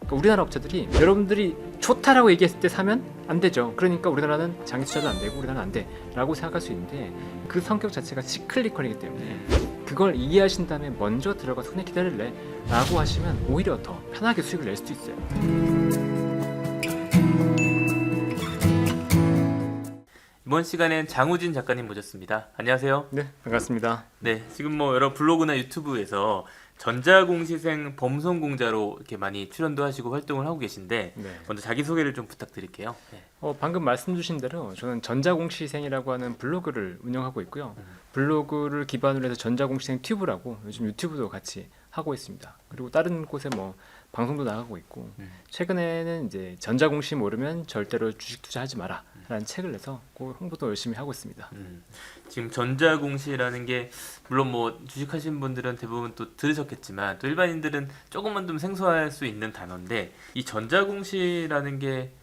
그러니까 우리나라 업체들이 여러분들이 좋다라고 얘기했을 때 사면 안 되죠. 그러니까 우리나라는 장기 투자도 안 되고 우리나라는 안 돼라고 생각할 수 있는데 그 성격 자체가 시클리컬이기 때문에 그걸 이해하신 다음에 먼저 들어가서 그냥 기다릴래 라고 하시면 오히려 더 편하게 수익을 낼 수도 있어요. 이번 시간엔 장우진 작가님 모셨습니다. 안녕하세요. 네, 반갑습니다. 네, 지금 뭐 여러 블로그나 유튜브에서 전자공시생 범성공자로 이렇게 많이 출연도 하시고 활동을 하고 계신데 네. 먼저 자기소개를 좀 부탁드릴게요. 네. 방금 말씀 주신 대로 저는 전자공시생이라고 하는 블로그를 운영하고 있고요. 블로그를 기반으로 해서 전자공시생 튜브라고 요즘 유튜브도 같이 하고 있습니다. 그리고 다른 곳에 뭐 방송도 나가고 있고 최근에는 이제 전자공시 모르면 절대로 주식 투자하지 마라 라는 책을 내서 그 홍보도 열심히 하고 있습니다. 지금 전자공시라는 게 물론 뭐 주식하신 분들은 대부분 또 들으셨겠지만 또 일반인들은 조금만 좀 생소할 수 있는 단어인데 이 전자공시라는 게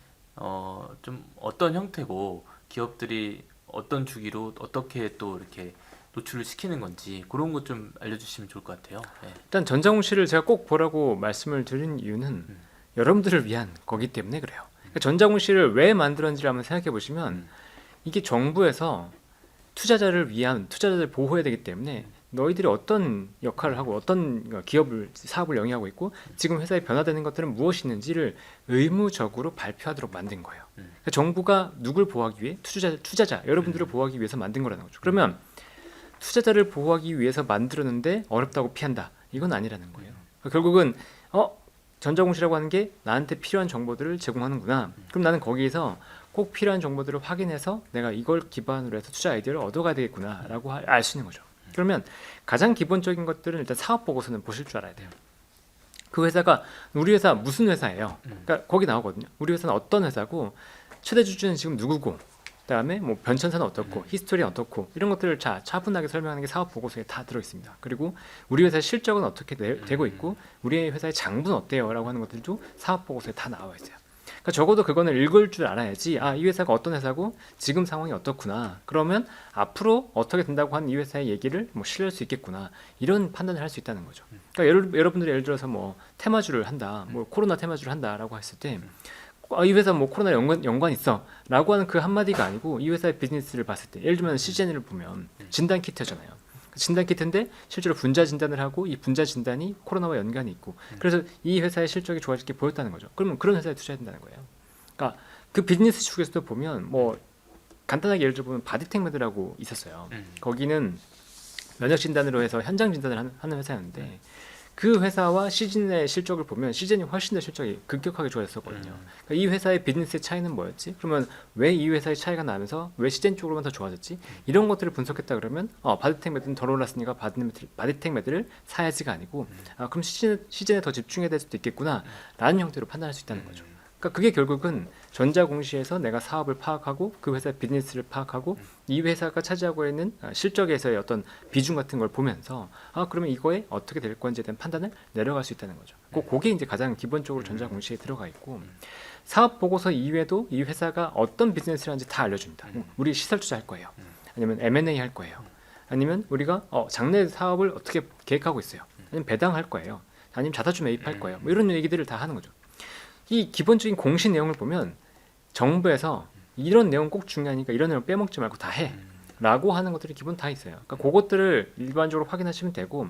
좀 어떤 형태고 기업들이 어떤 주기로 어떻게 또 이렇게 노출을 시키는 건지 그런 것 좀 알려주시면 좋을 것 같아요. 네. 일단 전자공시를 제가 꼭 보라고 말씀을 드린 이유는 여러분들을 위한 거기 때문에 그래요. 그러니까 전자공시를 왜 만들었는지를 한번 생각해 보시면 이게 정부에서 투자자를 위한 투자자들 보호해야 되기 때문에 너희들이 어떤 역할을 하고 어떤 기업을 사업을 영위하고 있고 지금 회사에 변화되는 것들은 무엇이 있는지를 의무적으로 발표하도록 만든 거예요. 그러니까 정부가 누굴 보호하기 위해 투자자 여러분들을 보호하기 위해서 만든 거라는 거죠. 그러면 투자자를 보호하기 위해서 만들었는데 어렵다고 피한다. 이건 아니라는 거예요. 그러니까 결국은 전자공시라고 하는 게 나한테 필요한 정보들을 제공하는구나. 그럼 나는 거기에서 꼭 필요한 정보들을 확인해서 내가 이걸 기반으로 해서 투자 아이디어를 얻어가야 되겠구나라고 알 수 있는 거죠. 그러면 가장 기본적인 것들은 일단 사업 보고서는 보실 줄 알아야 돼요. 그 회사가 우리 회사 무슨 회사예요? 그러니까 거기 나오거든요. 우리 회사는 어떤 회사고 최대 주주는 지금 누구고 그다음에 뭐 변천사는 어떻고 히스토리는 어떻고 이런 것들을 차분하게 설명하는 게 사업 보고서에 다 들어 있습니다. 그리고 우리 회사의 실적은 어떻게 되고 있고 우리 회사의 장부는 어때요라고 하는 것들도 사업 보고서에 다 나와 있어요. 그러니까 적어도 그거는 읽을 줄 알아야지 이 회사가 어떤 회사고 지금 상황이 어떻구나. 그러면 앞으로 어떻게 된다고 하는 이 회사의 얘기를 뭐 신뢰할 수 있겠구나. 이런 판단을 할 수 있다는 거죠. 그러니까 여러분들이 예를 들어서 뭐 테마주를 한다, 뭐 코로나 테마주를 한다라고 했을 때 이 회사 뭐 코로나 연관 있어 라고 하는 그 한마디가 아니고 이 회사의 비즈니스를 봤을 때 예를 들면 CGN을 보면 진단 키트잖아요. 진단 키트인데 실제로 분자 진단을 하고 이 분자 진단이 코로나와 연관이 있고 그래서 이 회사의 실적이 좋아질 게 보였다는 거죠. 그러면 그런 회사에 투자해야 된다는 거예요. 그러니까 그 비즈니스 축에서도 보면 뭐 간단하게 예를 들어 보면 바디텍메드라고 있었어요. 거기는 면역 진단으로 해서 현장 진단을 하는 회사였는데 그 회사와 시즌의 실적을 보면 시즌이 훨씬 더 실적이 급격하게 좋아졌었거든요. 그러니까 이 회사의 비즈니스의 차이는 뭐였지? 그러면 왜 이 회사의 차이가 나면서 왜 시즌 쪽으로만 더 좋아졌지? 이런 것들을 분석했다 그러면 바디텍메드는 덜 올랐으니까 바디텍메드를 사야지가 아니고 그럼 시즌에 더 집중해야 될 수도 있겠구나 라는 형태로 판단할 수 있다는 거죠. 그러니까 그게 결국은 전자공시에서 내가 사업을 파악하고 그 회사의 비즈니스를 파악하고 이 회사가 차지하고 있는 실적에서의 어떤 비중 같은 걸 보면서 그러면 이거에 어떻게 될 건지에 대한 판단을 내려갈 수 있다는 거죠. 그게 이제 가장 기본적으로 전자공시에 들어가 있고 사업 보고서 이외에도 이 회사가 어떤 비즈니스를 하는지 다 알려줍니다. 우리 시설 투자할 거예요. 아니면 M&A 할 거예요. 아니면 우리가 장래 사업을 어떻게 계획하고 있어요. 아니면 배당할 거예요. 아니면 자사주 매입할 거예요. 뭐 이런 얘기들을 다 하는 거죠. 이 기본적인 공시 내용을 보면 정부에서 이런 내용 꼭 중요하니까 이런 내용 빼먹지 말고 다 해 라고 하는 것들이 기본 다 있어요. 그러니까 그것들을 일반적으로 확인하시면 되고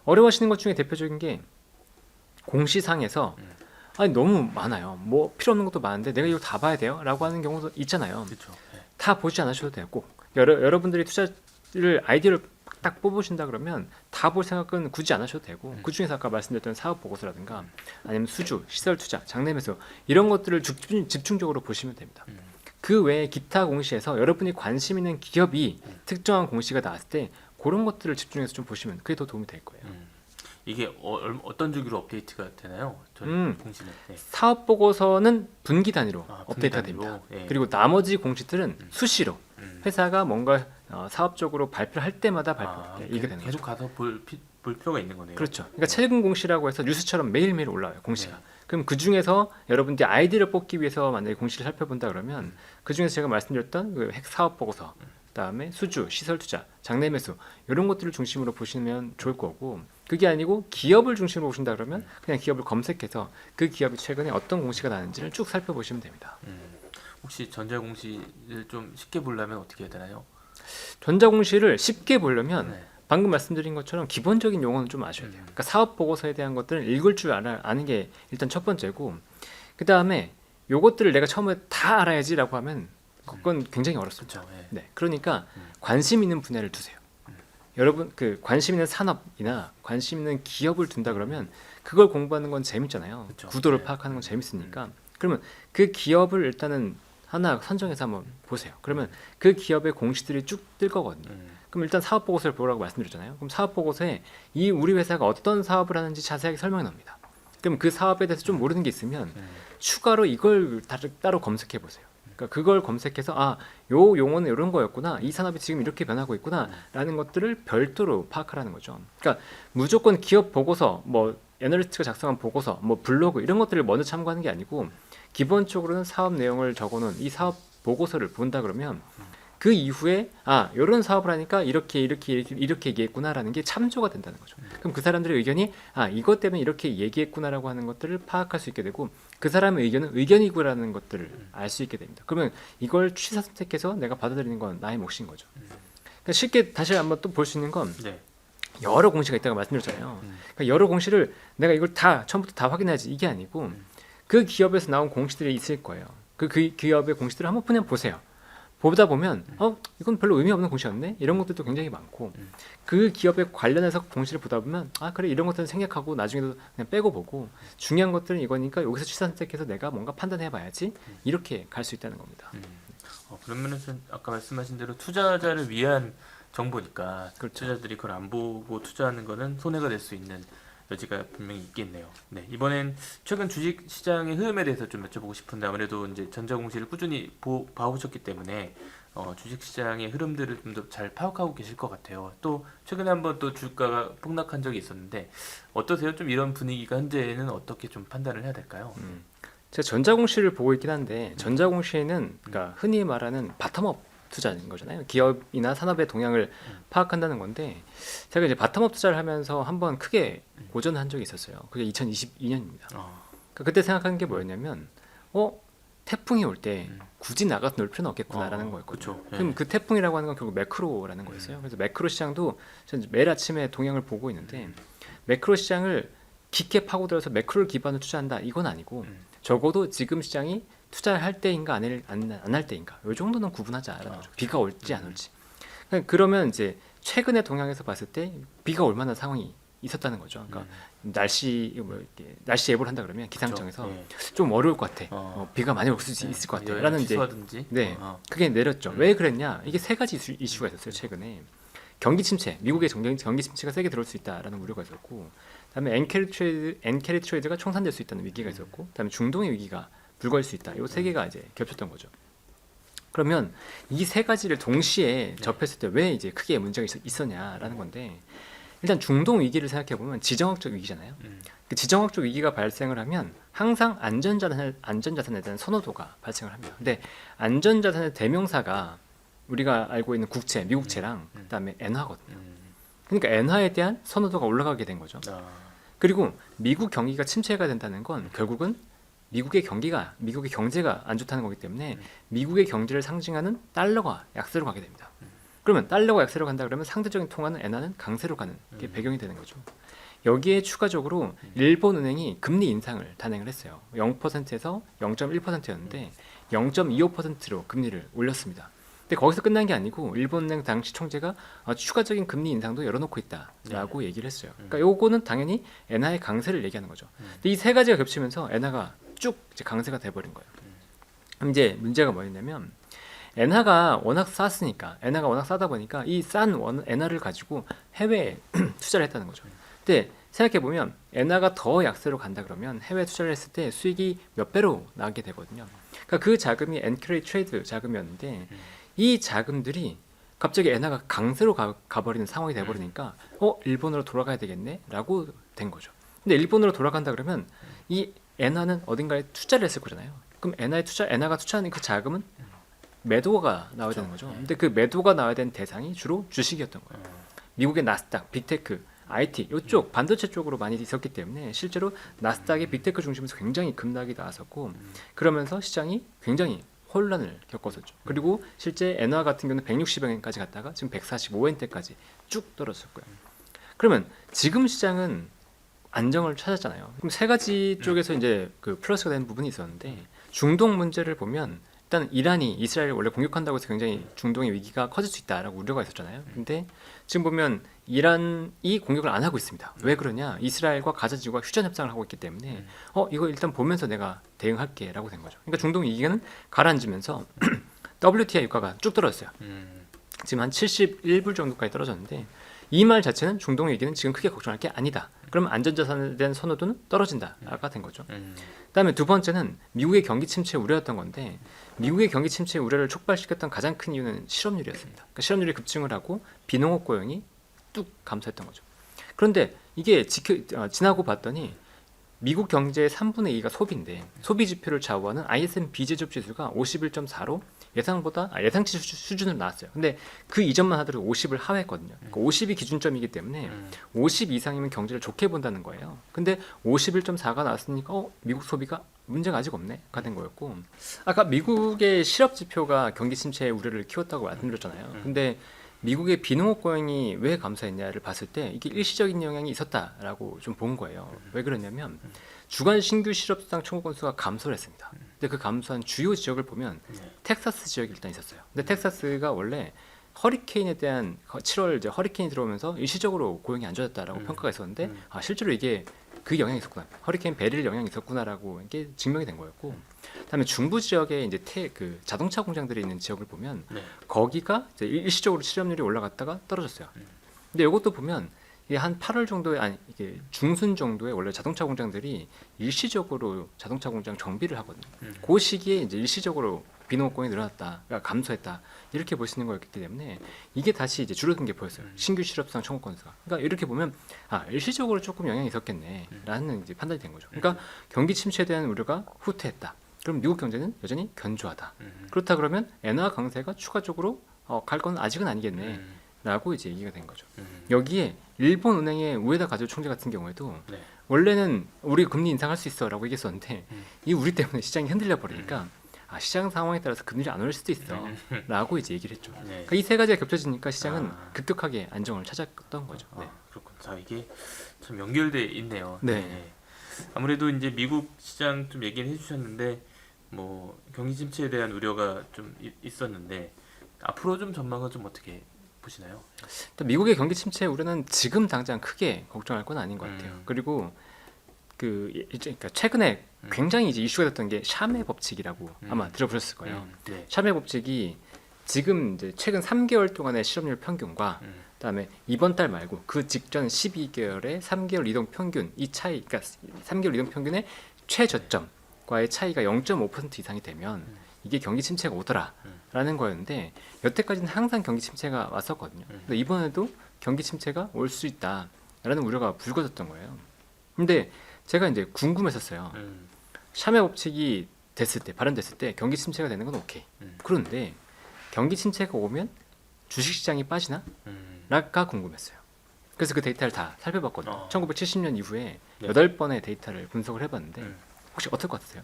어려워하시는 것 중에 대표적인 게 공시상에서 너무 많아요. 뭐 필요 없는 것도 많은데 내가 이거 다 봐야 돼요? 라고 하는 경우도 있잖아요. 그렇죠. 네. 다 보지 않으셔도 되고 여러분들이 투자를 아이디어를 딱 뽑으신다 그러면 다 볼 생각은 굳이 안 하셔도 되고 그 중에서 아까 말씀드렸던 사업 보고서라든가 아니면 수주, 시설 투자, 장래 매수 이런 것들을 집중적으로 보시면 됩니다. 그 외에 기타 공시에서 여러분이 관심 있는 기업이 특정한 공시가 나왔을 때 그런 것들을 집중해서 좀 보시면 그게 더 도움이 될 거예요. 이게 어떤 주기로 업데이트가 되나요? 공시는. 네. 사업 보고서는 분기 단위로 분기 업데이트가 단위로? 됩니다. 예. 그리고 나머지 공시들은 수시로 회사가 뭔가 사업적으로 발표를 할 때마다 이게 되는 계속 거죠. 가서 볼 필요가 있는 거네요. 그렇죠. 그러니까 최근 공시라고 해서 뉴스처럼 매일매일 올라와요. 공시가. 그럼 그 중에서 여러분들이 아이디어를 뽑기 위해서 만약에 공시를 살펴본다 그러면 그 중에서 제가 말씀드렸던 그 사업 보고서, 그다음에 수주, 시설 투자, 장내 매수 이런 것들을 중심으로 보시면 좋을 거고 그게 아니고 기업을 중심으로 보신다 그러면 그냥 기업을 검색해서 그 기업이 최근에 어떤 공시가 나는지를 쭉 살펴보시면 됩니다. 혹시 전자공시를 좀 쉽게 보려면 어떻게 해야 되나요? 전자공시를 쉽게 보려면 네. 방금 말씀드린 것처럼 기본적인 용어는 좀 아셔야 돼요. 그러니까 사업 보고서에 대한 것들은 읽을 줄 아는 게 일단 첫 번째고, 그 다음에 요것들을 내가 처음에 다 알아야지라고 하면 그건 굉장히 어렵습니다. 그렇죠. 예. 네, 그러니까 관심 있는 분야를 두세요. 여러분 그 관심 있는 산업이나 관심 있는 기업을 둔다 그러면 그걸 공부하는 건 재밌잖아요. 그쵸. 구도를 네. 파악하는 건 재밌으니까. 그러면 그 기업을 일단은 하나 선정해서 한번 보세요. 그러면 그 기업의 공시들이 쭉 뜰 거거든요. 그럼 일단 사업 보고서를 보라고 말씀드렸잖아요. 그럼 사업 보고서에 이 우리 회사가 어떤 사업을 하는지 자세하게 설명이 납니다. 그럼 그 사업에 대해서 좀 모르는 게 있으면 추가로 이걸 따로 검색해 보세요. 그러니까 그걸 검색해서 아, 요 용어는 이런 거였구나. 이 산업이 지금 이렇게 변하고 있구나라는 것들을 별도로 파악하라는 거죠. 그러니까 무조건 기업 보고서, 뭐 애널리스트가 작성한 보고서, 뭐 블로그 이런 것들을 먼저 참고하는 게 아니고 기본적으로는 사업 내용을 적어놓은 이 사업 보고서를 본다 그러면 그 이후에 아, 이런 사업을 하니까 이렇게 얘기했구나라는 게 참조가 된다는 거죠. 그럼 그 사람들의 의견이 아, 이것 때문에 이렇게 얘기했구나라고 하는 것들을 파악할 수 있게 되고, 그 사람의 의견은 의견이고라는 것들을 알 수 있게 됩니다. 그러면 이걸 취사 선택해서 내가 받아들이는 건 나의 몫인 거죠. 그러니까 쉽게 다시 한번 또 볼 수 있는 건 네. 여러 공시가 있다고 말씀드렸잖아요. 그러니까 여러 공시를 내가 이걸 다 처음부터 다 확인해야지 이게 아니고 그 기업에서 나온 공시들이 있을 거예요. 그 기업의 공시들을 한번 그냥 보세요. 보다 보면 이건 별로 의미 없는 공시였네, 이런 것들도 굉장히 많고, 그 기업에 관련해서 공시를 보다 보면 아, 그래, 이런 것들은 생략하고 나중에도 그냥 빼고 보고 중요한 것들은 이거니까 여기서 취사 선택해서 내가 뭔가 판단해 봐야지, 이렇게 갈 수 있다는 겁니다. 그러면은 아까 말씀하신 대로 투자자를 위한 정보니까 그렇죠. 투자자들이 그걸 안 보고 투자하는 거는 손해가 될 수 있는 여지가 분명히 있겠네요. 네, 이번엔 최근 주식 시장의 흐름에 대해서 좀 여쭤보고 싶은데, 아무래도 이제 전자공시를 꾸준히 봐오셨기 때문에 주식 시장의 흐름들을 좀 더 잘 파악하고 계실 것 같아요. 또 최근에 한번 또 주가가 폭락한 적이 있었는데 어떠세요? 좀 이런 분위기가 현재는 어떻게 좀 판단을 해야 될까요? 제가 전자공시를 보고 있긴 한데, 전자공시에는 그러니까 흔히 말하는 바텀업 투자인 거잖아요. 기업이나 산업의 동향을 파악한다는 건데, 제가 이제 바텀업 투자를 하면서 한번 크게 고전한 적이 있었어요. 그게 2022년입니다. 그러니까 그때 생각한 게 뭐였냐면, 태풍이 올 때 굳이 나가서 놀 필요는 없겠구나라는 거였거든요. 그쵸. 그럼 그 태풍이라고 하는 건 결국 매크로라는 거였어요. 그래서 매크로 시장도 저는 매일 아침에 동향을 보고 있는데, 매크로 시장을 깊게 파고들어서 매크로를 기반으로 투자한다, 이건 아니고 적어도 지금 시장이 투자할 때인가 안 할 때인가, 이 정도는 구분하자라는 거죠. 비가 올지 안 올지. 그러면 이제 최근의 동향에서 봤을 때 비가 올 만한 상황이 있었다는 거죠. 그러니까 날씨 예보를 한다 그러면 기상청에서 좀 어려울 것 같아. 비가 많이 올 수 있을 것 같아라는 이제 네, 그게 내렸죠. 왜 그랬냐? 이게 세 가지 이슈가 있었어요. 최근에 경기 침체, 미국의 경기 침체가 세게 들어올 수 있다라는 우려가 있었고, 그다음에 엔캐리 트레이드가 청산될 수 있다는 위기가 있었고, 그다음에 중동의 위기가 불거질 수 있다. 이 세 개가 이제 겹쳤던 거죠. 그러면 이 세 가지를 동시에 접했을 때 왜 이제 크게 문제가 있었냐라는 건데, 일단 중동 위기를 생각해 보면 지정학적 위기잖아요. 그 지정학적 위기가 발생을 하면 항상 안전자산에 대한 선호도가 발생을 합니다. 근데 안전자산의 대명사가 우리가 알고 있는 국채, 미국채랑 그다음에 엔화거든요. 그러니까 엔화에 대한 선호도가 올라가게 된 거죠. 그리고 미국 경기가 침체가 된다는 건 결국은 미국의 경제가 안 좋다는 거기 때문에 미국의 경제를 상징하는 달러가 약세로 가게 됩니다. 그러면 달러가 약세로 간다 그러면 상대적인 통화는 엔화는 강세로 가는 게 배경이 되는 거죠. 여기에 추가적으로 일본은행이 금리 인상을 단행을 했어요. 0%에서 0.1%였는데 0.25%로 금리를 올렸습니다. 근데 거기서 끝난 게 아니고 일본은행 당시 총재가 추가적인 금리 인상도 열어놓고 있다라고 얘기를 했어요. 그러니까 요거는 당연히 엔화의 강세를 얘기하는 거죠. 근데 이 세 가지가 겹치면서 엔화가 쭉 이제 강세가 돼버린 거예요. 그럼 이제 문제가 뭐였냐면, 엔화가 워낙 싸다 보니까 이 싼 엔화를 가지고 해외에 투자를 했다는 거죠. 근데 생각해 보면 엔화가 더 약세로 간다 그러면 해외 투자를 했을 때 수익이 몇 배로 나게 되거든요. 그러니까 그 자금이 엔캐리 트레이드 자금이었는데 이 자금들이 갑자기 엔화가 강세로 가버리는 상황이 돼버리니까 일본으로 돌아가야 되겠네라고 된 거죠. 근데 일본으로 돌아간다 그러면 이 엔화는 어딘가에 투자를 했을 거잖아요. 그럼 엔화가 투자하는 그 자금은 매도가 나와야 되는 거죠. 근데 그 매도가 나와야 되는 대상이 주로 주식이었던 거예요. 미국의 나스닥, 빅테크, IT 이쪽 반도체 쪽으로 많이 있었기 때문에 실제로 나스닥의 빅테크 중심에서 굉장히 급락이 나왔었고 그러면서 시장이 굉장히 혼란을 겪었었죠. 그리고 실제 엔화 같은 경우는 160엔까지 갔다가 지금 145엔대까지 쭉 떨어졌고요. 그러면 지금 시장은 안정을 찾았잖아요. 그럼 세 가지 쪽에서 이제 그 플러스가 되는 부분이 있었는데 중동 문제를 보면 일단 이란이 이스라엘을 원래 공격한다고 해서 굉장히 중동의 위기가 커질 수 있다라고 우려가 있었잖아요. 근데 지금 보면 이란이 공격을 안 하고 있습니다. 왜 그러냐? 이스라엘과 가자 지구가 휴전 협상을 하고 있기 때문에 이거 일단 보면서 내가 대응할게라고 된 거죠. 그러니까 중동 위기는 가라앉으면서 WTI 유가가 쭉 떨어졌어요. 지금 한 71불 정도까지 떨어졌는데 이 말 자체는 중동 위기는 지금 크게 걱정할 게 아니다. 그럼 안전자산에 대한 선호도는 떨어진다가 된 거죠. 그다음에 두 번째는 미국의 경기 침체 우려였던 건데 미국의 경기 침체 우려를 촉발시켰던 가장 큰 이유는 실업률이었습니다. 그러니까 실업률이 급증을 하고 비농업 고용이 뚝 감소했던 거죠. 그런데 이게 지나고 봤더니 미국 경제의 3분의 2가 소비인데 소비 지표를 좌우하는 ISM 비제조업 지수가 51.4로 예상치 수준으로 나왔어요. 근데 그 이전만 하더라도 50을 하회했거든요. 그러니까 50이 기준점이기 때문에 50 이상이면 경제를 좋게 본다는 거예요. 근데 51.4가 나왔으니까 미국 소비가 문제가 아직 없네가 된 거였고 아까 미국의 실업 지표가 경기 침체의 우려를 키웠다고 말씀드렸잖아요. 근데 미국의 비농업 고용이 왜 감소했냐를 봤을 때 이게 일시적인 영향이 있었다라고 좀 본 거예요. 왜 그러냐면 주간 신규 실업수당 청구 건수가 감소를 했습니다. 근데 그 감소한 주요 지역을 보면 텍사스 지역이 일단 있었어요. 근데 텍사스가 원래 허리케인에 대한 7월 이제 허리케인이 들어오면서 일시적으로 고용이 안 좋아졌다라고 평가가 있었는데 실제로 이게 그 영향이 있었구나. 허리케인 베릴 영향이 있었구나라고 이게 증명이 된 거였고, 그다음에 중부 지역에 이제 그 자동차 공장들이 있는 지역을 보면 거기가 이제 일시적으로 실업률이 올라갔다가 떨어졌어요. 근데 이것도 보면 이게 한 8월 정도에 이게 중순 정도에 원래 자동차 공장들이 일시적으로 자동차 공장 정비를 하거든요. 그 시기에 이제 일시적으로 비농업 고용이 늘어났다, 그러니까 감소했다 이렇게 볼 수 있는 거였기 때문에 이게 다시 이제 줄어든 게 보였어요. 신규 실업수당 청구 건수가. 그러니까 이렇게 보면 일시적으로 조금 영향이 있었겠네라는 이제 판단이 된 거죠. 그러니까 경기 침체에 대한 우려가 후퇴했다. 그럼 미국 경제는 여전히 견조하다. 그렇다 그러면 엔화 강세가 추가적으로 갈 건 아직은 아니겠네. 라고 이제 얘기가 된 거죠. 여기에 일본 은행의 우에다 가즈오 총재 같은 경우에도 원래는 우리 금리 인상할 수 있어라고 얘기했었는데 이 우리 때문에 시장이 흔들려 버리니까 시장 상황에 따라서 금리를 안 올릴 수도 있어라고 이제 얘기를 했죠. 그러니까 이 세 가지가 겹쳐지니까 시장은 급격하게 안정을 찾았던 거죠. 그렇군. 자, 이게 참 연결돼 있네요. 네. 아무래도 이제 미국 시장 좀 얘기를 해주셨는데 뭐 경기 침체에 대한 우려가 좀 있었는데 앞으로 좀 전망은 좀 어떻게 보시나요? 일단 미국의 경기 침체 우려는 지금 당장 크게 걱정할 건 아닌 것 같아요. 그리고 그러니까 최근에 굉장히 이제 이슈가 됐던 게 샤메 법칙이라고 아마 들어보셨을 거예요. 샤메 법칙이 지금 이제 최근 3개월 동안의 실업률 평균과 그다음에 이번 달 말고 그 직전 12개월의 3개월 이동 평균 이 차이, 그러니까 3개월 이동 평균의 최저점과의 차이가 0.5% 이상이 되면 이게 경기 침체가 오더라라는 거였는데 여태까지는 항상 경기 침체가 왔었거든요. 근데 이번에도 경기 침체가 올 수 있다라는 우려가 불거졌던 거예요. 근데 제가 이제 궁금했었어요. 샤메 법칙이 발현됐을 때 경기 침체가 되는 건 오케이. 그런데 경기 침체가 오면 주식시장이 빠지나? 라가 궁금했어요. 그래서 그 데이터를 다 살펴봤거든요. 1970년 이후에 8번의 데이터를 분석을 해봤는데 혹시 어떨 것 같으세요?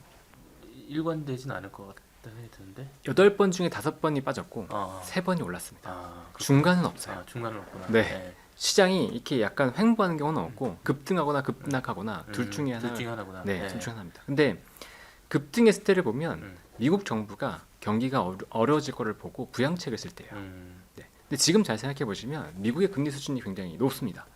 일관되진 않을 것 같다는 생각이 드는데 8번 중에 5번이 빠졌고 3번이 올랐습니다. 중간은 없어요. 중간은 없구나. 네. 시장이 이렇게 약간 횡보하는 경우는 없고 급등하거나 급락하거나 둘 중에 하나구나. 네, 둘 중에 하나입니다. 근데 급등했을 때를 보면 미국 정부가 경기가 어려워질 거를 보고 부양책을 쓸 때예요. 네. 근데 지금 잘 생각해 보시면 미국의 금리 수준이 굉장히 높습니다.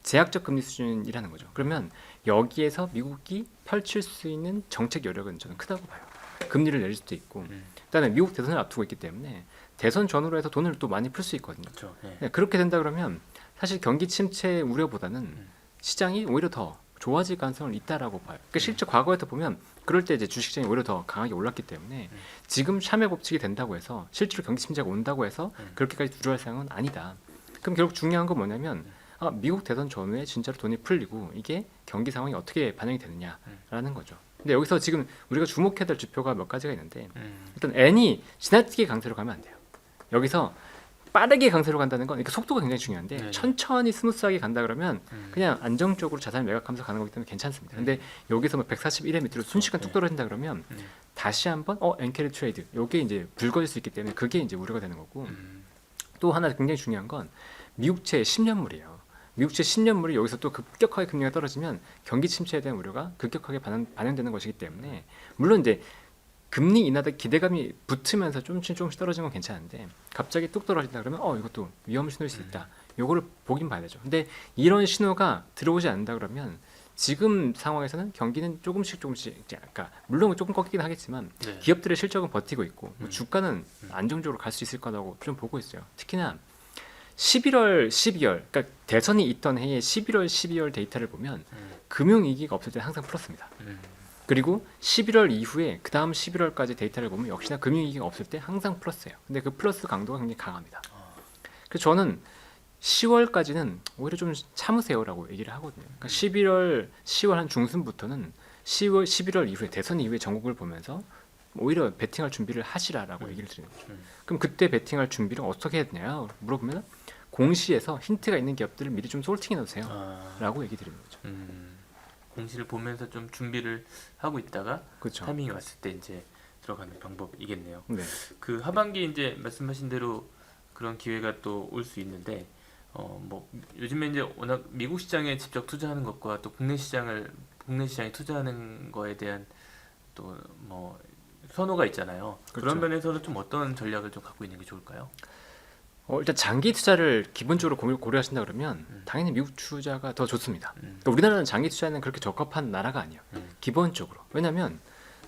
제약적 금리 수준이라는 거죠. 그러면 여기에서 미국이 펼칠 수 있는 정책 여력은 저는 크다고 봐요. 금리를 내릴 수도 있고, 그다음에 미국 대선을 앞두고 있기 때문에 대선 전후로 해서 돈을 또 많이 풀 수 있거든요. 그렇죠. 네, 그렇게 된다 그러면 사실 경기 침체 우려보다는 시장이 오히려 더 좋아질 가능성은 있다라고 봐요. 그러니까 실제 과거에도 보면 그럴 때 이제 주식시장이 오히려 더 강하게 올랐기 때문에 지금 샤메 법칙이 된다고 해서 실제로 경기 침체가 온다고 해서 그렇게까지 두려워할 상황은 아니다. 그럼 결국 중요한 건 뭐냐면 미국 대선 전후에 진짜로 돈이 풀리고 이게 경기 상황이 어떻게 반영이 되느냐라는 거죠. 근데 여기서 지금 우리가 주목해야 될 지표가 몇 가지가 있는데 일단 N이 지나치게 강세로 가면 안 돼요. 여기서 빠르게 강세로 간다는 건 이렇게 속도가 굉장히 중요한데 네네. 천천히 스무스하게 간다 그러면 그냥 안정적으로 자산을 매각하면서 가는 거기 때문에 괜찮습니다. 근데 여기서 뭐 141의 밑으로 순식간 뚝 떨어진다 그러면 다시 한번 엔캐리 트레이드 요게 이제 불거질 수 있기 때문에 그게 이제 우려가 되는 거고 또 하나 굉장히 중요한 건 미국채 10년물이에요. 미국채 10년물이 여기서 또 급격하게 금리가 떨어지면 경기 침체에 대한 우려가 급격하게 반영되는 것이기 때문에 물론 이제 금리 인하다 기대감이 붙으면서 조금씩 떨어지는 건 괜찮은데 갑자기 뚝 떨어진다 그러면 이것도 위험 신호일 수 있다. 요거를 보긴 봐야 되죠. 근데 이런 신호가 들어오지 않는다 그러면 지금 상황에서는 경기는 조금씩 이제 아까 물론 조금 꺾이긴 하겠지만 네. 기업들의 실적은 버티고 있고 뭐 주가는 안정적으로 갈 수 있을 거라고 좀 보고 있어요. 특히나 11월, 12월, 그러니까 대선이 있던 해에 11월, 12월 데이터를 보면 금융위기가 없을 때 항상 플러스입니다. 그리고 11월 이후에 그 다음 11월까지 데이터를 보면 역시나 금융위기가 없을 때 항상 플러스예요. 근데 그 플러스 강도가 굉장히 강합니다. 그래서 저는 10월까지는 오히려 좀 참으세요라고 얘기를 하거든요. 그러니까 11월, 10월 한 중순부터는 10월, 11월 이후에 대선 이후에 전국을 보면서 오히려 베팅할 준비를 하시라라고 얘기를 드리는 거죠. 그럼 그때 베팅할 준비를 어떻게 해야 되냐 물어보면 공시에서 힌트가 있는 기업들을 미리 좀 솔팅해 놓으세요라고 얘기 드리는 거죠. 공시를 보면서 좀 준비를 하고 있다가 그렇죠. 타이밍이 왔을 때 이제 들어가는 방법이겠네요. 네. 그 하반기 이제 말씀하신 대로 그런 기회가 또 올 수 있는데 뭐 요즘에 이제 워낙 미국 시장에 직접 투자하는 것과 또 국내 시장에 투자하는 거에 대한 또 뭐 선호가 있잖아요. 그렇죠. 그런 면에서는 좀 어떤 전략을 좀 갖고 있는 게 좋을까요? 일단 장기 투자를 기본적으로 고려하신다 그러면 당연히 미국 투자가 더 좋습니다. 그러니까 우리나라는 장기 투자에는 그렇게 적합한 나라가 아니에요. 기본적으로. 왜냐하면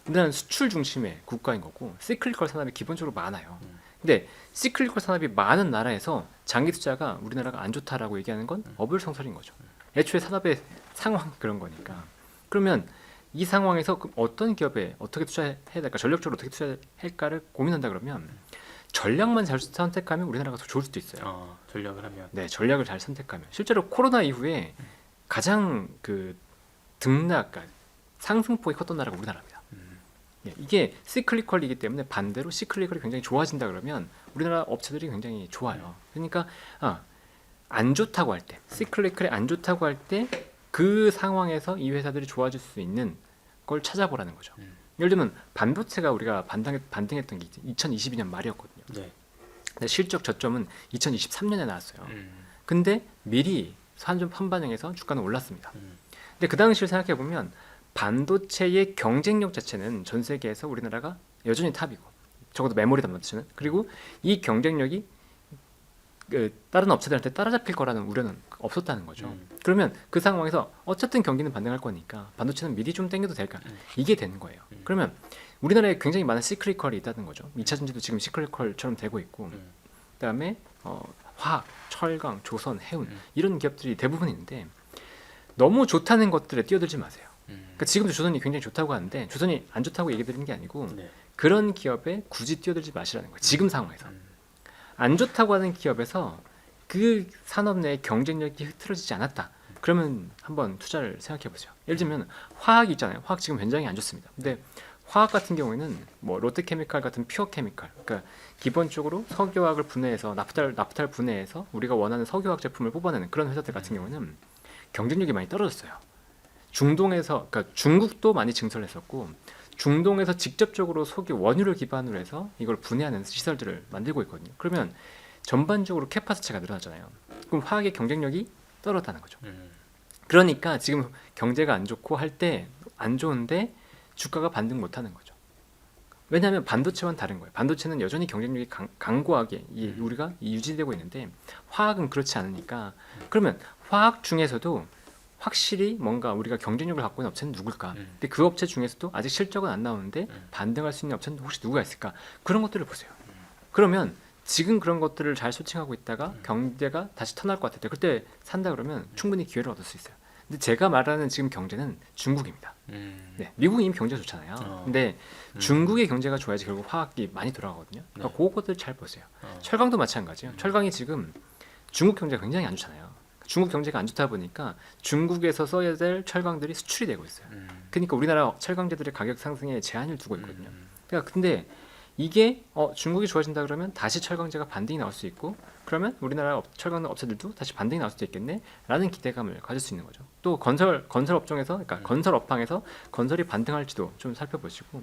우리나라는 수출 중심의 국가인 거고 시클리컬 산업이 기본적으로 많아요. 근데 시클리컬 산업이 많은 나라에서 장기 투자가 우리나라가 안 좋다라고 얘기하는 건 어불성설인 거죠. 애초에 산업의 상황 그런 거니까. 그러면 이 상황에서 어떤 기업에 어떻게 투자해야 될까, 전략적으로 어떻게 투자할까를 고민한다 그러면 전략만 잘 선택하면 우리나라가 더 좋을 수도 있어요. 전략을 하면. 네, 전략을 잘 선택하면 실제로 코로나 이후에 가장 그 그러니까 상승폭이 컸던 나라가 우리나라입니다. 예, 이게 시클리컬이기 때문에 반대로 시클리컬이 굉장히 좋아진다 그러면 우리나라 업체들이 굉장히 좋아요. 그러니까 안 좋다고 할 때, 시클리컬이 안 좋다고 할 때 그 상황에서 이 회사들이 좋아질 수 있는 걸 찾아보라는 거죠. 예를 들면 반도체가 우리가 반등했던 게 2022년 말이었거든요. 네. 근데 실적 저점은 2023년에 나왔어요. 근데 미리 선반영해서 주가는 올랐습니다. 근데 그 당시를 생각해 보면 반도체의 경쟁력 자체는 전 세계에서 우리나라가 여전히 탑이고 적어도 메모리 반도체는 그리고 이 경쟁력이 다른 업체들한테 따라잡힐 거라는 우려는 없었다는 거죠. 그러면 그 상황에서 어쨌든 경기는 반등할 거니까 반도체는 미리 좀 땡겨도 될까? 이게 되는 거예요. 그러면 우리나라에 굉장히 많은 시클리컬이 있다는 거죠. 2차 전지도 지금 시클리컬처럼 되고 있고 그다음에 화학, 철강, 조선, 해운 이런 기업들이 대부분 있는데 너무 좋다는 것들에 뛰어들지 마세요. 그러니까 지금도 조선이 굉장히 좋다고 하는데 조선이 안 좋다고 얘기 드리는 게 아니고 그런 기업에 굳이 뛰어들지 마시라는 거예요. 지금 상황에서. 안 좋다고 하는 기업에서 그 산업 내의 경쟁력이 흐트러지지 않았다. 그러면 한번 투자를 생각해 보세요. 예를 들면 화학이 있잖아요. 화학 지금 굉장히 안 좋습니다. 근데 화학 같은 경우에는 뭐 롯데케미칼 같은 퓨어케미칼, 그러니까 기본적으로 석유화학을 분해해서 나프탈 분해해서 우리가 원하는 석유화학 제품을 뽑아내는 그런 회사들 같은 경우는 경쟁력이 많이 떨어졌어요. 그러니까 중국도 많이 증설했었고 중동에서 직접적으로 석유 원유를 기반으로 해서 이걸 분해하는 시설들을 만들고 있거든요. 그러면 전반적으로 캐파시티가 늘어나잖아요. 그럼 화학의 경쟁력이 떨어졌다는 거죠. 그러니까 지금 경제가 안 좋고 할 때 안 좋은데 주가가 반등 못하는 거죠. 왜냐하면 반도체와는 다른 거예요. 반도체는 여전히 경쟁력이 강고하게 우리가 유지되고 있는데 화학은 그렇지 않으니까 그러면 화학 중에서도 확실히 뭔가 우리가 경쟁력을 갖고 있는 업체는 누굴까? 근데 그 업체 중에서도 아직 실적은 안 나오는데 반등할 수 있는 업체는 혹시 누구가 있을까? 그런 것들을 보세요. 그러면 지금 그런 것들을 잘 소칭하고 있다가 경제가 다시 턴할 것 같을 때 그때 산다 그러면 충분히 기회를 얻을 수 있어요. 근데 제가 말하는 지금 경제는 중국입니다. 네, 미국은 이미 경제가 좋잖아요. 근데 중국의 경제가 좋아야지 결국 화학이 많이 돌아가거든요. 그러니까 그것들 잘 보세요. 철강도 마찬가지예요. 철강이 지금 중국 경제가 굉장히 안 좋잖아요. 중국 경제가 안 좋다 보니까 중국에서 써야 될 철강들이 수출이 되고 있어요. 그러니까 우리나라 철강제들의 가격 상승에 제한을 두고 있거든요. 그러니까 근데 이게 중국이 좋아진다 그러면 다시 철강제가 반등이 나올 수 있고 그러면 우리나라 철강 업체들도 다시 반등이 나올 수도 있겠네라는 기대감을 가질 수 있는 거죠. 또 건설 업종에서 그러니까 건설 업황에서 건설이 반등할지도 좀 살펴보시고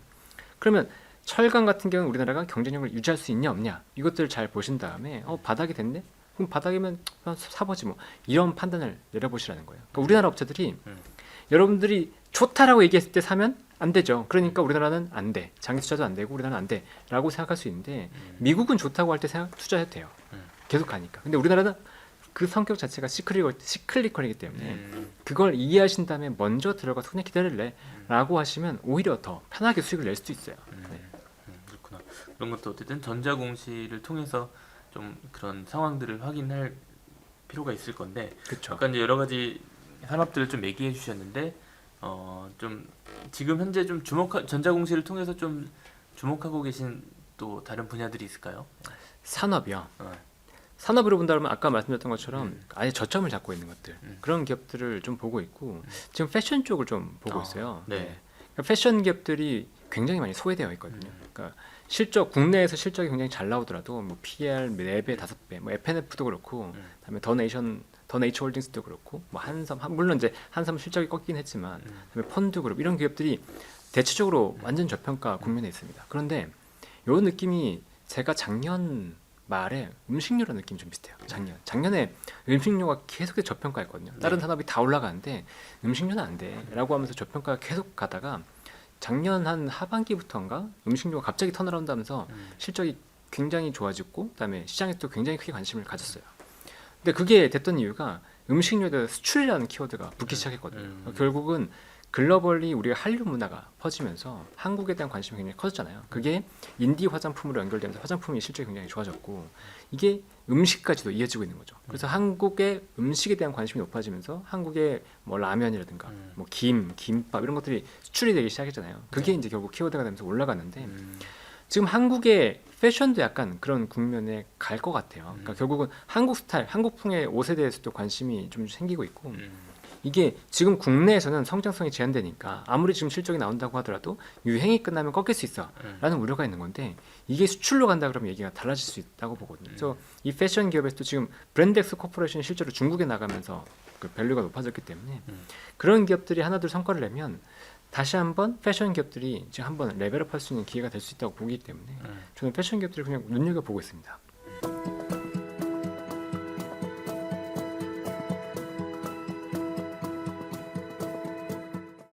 그러면 철강 같은 경우는 우리나라가 경쟁력을 유지할 수 있냐 없냐 이것들을 잘 보신 다음에 바닥이 됐네? 그럼 바닥이면 사보지 뭐 이런 판단을 내려보시라는 거예요. 그러니까 우리나라 업체들이 여러분들이 좋다라고 얘기했을 때 사면 안 되죠. 그러니까 우리나라는 안 돼. 장기 투자도 안 되고 우리나라는 안 돼라고 생각할 수 있는데 미국은 좋다고 할 때 투자해도 돼요. 계속 가니까. 근데 우리나라는 그 성격 자체가 시클리컬이기 때문에 그걸 이해하신 다음에 먼저 들어가서 그냥 기다릴래라고 하시면 오히려 더 편하게 수익을 낼 수도 있어요. 네. 그렇구나. 그런 것도 어쨌든 전자공시를 통해서 좀 그런 상황들을 확인할 필요가 있을 건데 그렇죠. 아까 이제 여러 가지 산업들을 좀 얘기해 주셨는데 좀 지금 현재 좀 전자공시를 통해서 좀 주목하고 계신 또 다른 분야들이 있을까요? 산업이요. 산업으로 본다면 아까 말씀드렸던 것처럼 아예 저점을 잡고 있는 것들 그런 기업들을 좀 보고 있고 지금 패션 쪽을 좀 보고 있어요. 네. 그러니까 패션 기업들이 굉장히 많이 소외되어 있거든요. 그러니까 국내에서 실적이 굉장히 잘 나오더라도 뭐 PER 4배, 5배, 뭐 FNF도 그렇고, 그다음에 더 네이처 홀딩스도 그렇고, 뭐 한섬, 물론 이제 한섬 실적이 꺾이긴 했지만, 그다음에 펀드그룹 이런 기업들이 대체적으로 완전 저평가 국면에 있습니다. 그런데 요 느낌이 제가 작년 말에 음식료라는 느낌이 좀 비슷해요. 작년에 음식료가 계속 저평가했거든요. 다른 산업이 다 올라가는데 음식료는 안 돼라고 하면서 저평가가 계속 가다가 작년 한 하반기부터인가 음식료가 갑자기 턴어라운드 하면서 실적이 굉장히 좋아졌고 그다음에 시장에서 굉장히 크게 관심을 가졌어요. 근데 그게 됐던 이유가 음식료에 대해서 수출이라는 키워드가 붙기 시작했거든요. 결국은 글로벌리 우리가 한류 문화가 퍼지면서 한국에 대한 관심이 굉장히 커졌잖아요. 그게 인디 화장품으로 연결되면서 화장품이 실적이 굉장히 좋아졌고 이게 음식까지도 이어지고 있는 거죠. 그래서 한국의 음식에 대한 관심이 높아지면서 한국의 뭐 라면이라든가 뭐 김밥 이런 것들이 수출이 되기 시작했잖아요. 그게 이제 결국 키워드가 되면서 올라갔는데 지금 한국의 패션도 약간 그런 국면에 갈 것 같아요. 그러니까 결국은 한국 스타일, 한국풍의 옷에 대해서도 관심이 좀 생기고 있고 이게 지금 국내에서는 성장성이 제한되니까 아무리 지금 실적이 나온다고 하더라도 유행이 끝나면 꺾일 수 있어 라는 우려가 있는 건데 이게 수출로 간다 그러면 얘기가 달라질 수 있다고 보거든요. 그래서 이 패션 기업에서도 지금 브랜드엑스 코퍼레이션이 실제로 중국에 나가면서 그 밸류가 높아졌기 때문에 그런 기업들이 하나둘 성과를 내면 다시 한번 패션 기업들이 지금 한번 레벨업 할 수 있는 기회가 될 수 있다고 보기 때문에 저는 패션 기업들을 그냥 눈여겨보고 있습니다.